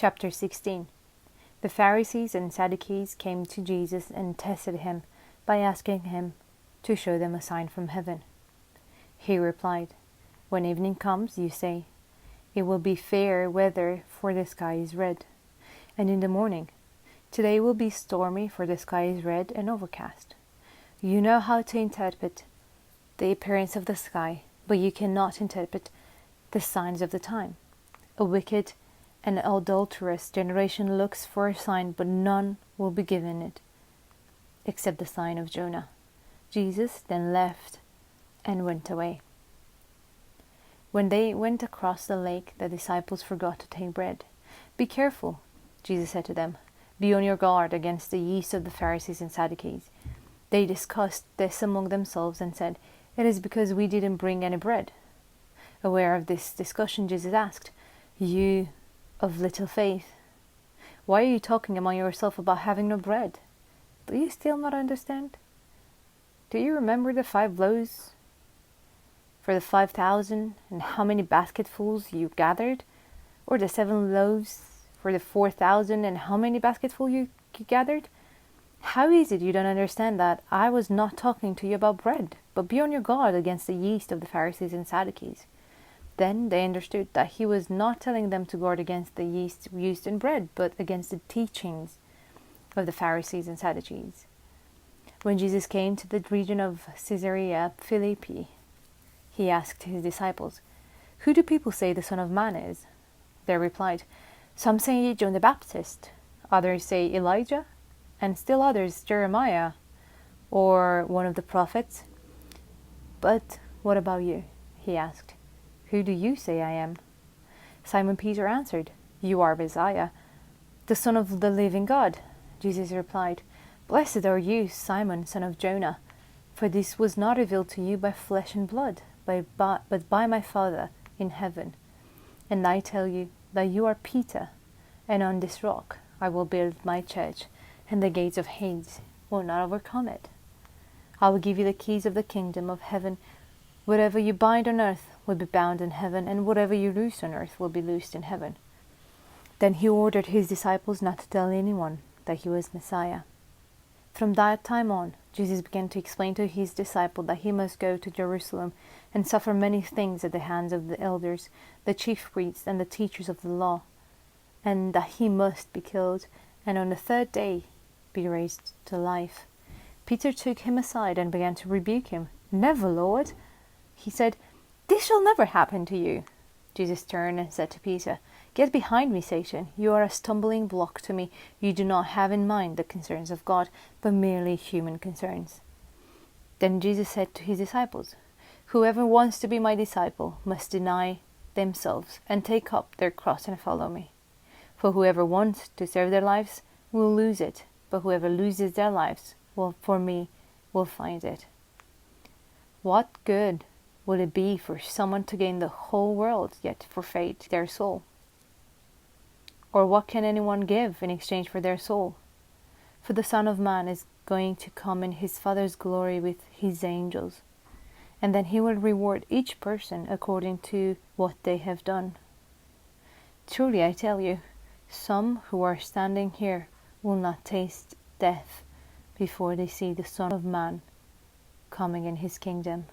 Chapter 16. The Pharisees and Sadducees came to Jesus and tested him by asking him to show them a sign from heaven. He replied, "When evening comes, you say, 'It will be fair weather, for the sky is red.' And in the morning, 'Today will be stormy, for the sky is red and overcast.' You know how to interpret the appearance of the sky, but you cannot interpret the signs of the time. A wicked and adulterous generation looks for a sign, but none will be given it, except the sign of Jonah." Jesus then left and went away. When they went across the lake, the disciples forgot to take bread. "Be careful," Jesus said to them. "Be on your guard against the yeast of the Pharisees and Sadducees." They discussed this among themselves and said, "It is because we didn't bring any bread." Aware of this discussion, Jesus asked, "You of little faith, why are you talking among yourselves about having no bread? Do you still not understand? Do you remember the 5 loaves for the 5,000 and how many basketfuls you gathered? Or the 7 loaves for the 4,000 and how many basketfuls you gathered? How is it you don't understand that I was not talking to you about bread, but be on your guard against the yeast of the Pharisees and Sadducees?" Then they understood that he was not telling them to guard against the yeast used in bread, but against the teachings of the Pharisees and Sadducees. When Jesus came to the region of Caesarea Philippi, he asked his disciples, "Who do people say the Son of Man is?" They replied, "Some say John the Baptist, others say Elijah, and still others Jeremiah, or one of the prophets." "But what about you?" he asked. "Who do you say I am?" Simon Peter answered, "You are Messiah, the Son of the living God." Jesus replied, "Blessed are you, Simon, son of Jonah, for this was not revealed to you by flesh and blood, but by my Father in heaven. And I tell you that you are Peter, and on this rock I will build my church, and the gates of Hades will not overcome it. I will give you the keys of the kingdom of heaven. Whatever you bind on earth will be bound in heaven, and whatever you loose on earth will be loosed in heaven." Then he ordered his disciples not to tell anyone that he was Messiah. From that time on, Jesus began to explain to his disciples that he must go to Jerusalem and suffer many things at the hands of the elders, the chief priests, and the teachers of the law, and that he must be killed, and on the 3rd day be raised to life. Peter took him aside and began to rebuke him. "Never, Lord," he said, "this shall never happen to you." Jesus turned and said to Peter, "Get behind me, Satan. You are a stumbling block to me. You do not have in mind the concerns of God, but merely human concerns." Then Jesus said to his disciples, "Whoever wants to be my disciple must deny themselves and take up their cross and follow me. For whoever wants to save their lives will lose it, but whoever loses their lives for me will find it." What good would it be for someone to gain the whole world, yet forfeit their soul? Or what can anyone give in exchange for their soul? For the Son of Man is going to come in his Father's glory with his angels, and then he will reward each person according to what they have done. Truly I tell you, some who are standing here will not taste death before they see the Son of Man coming in his kingdom.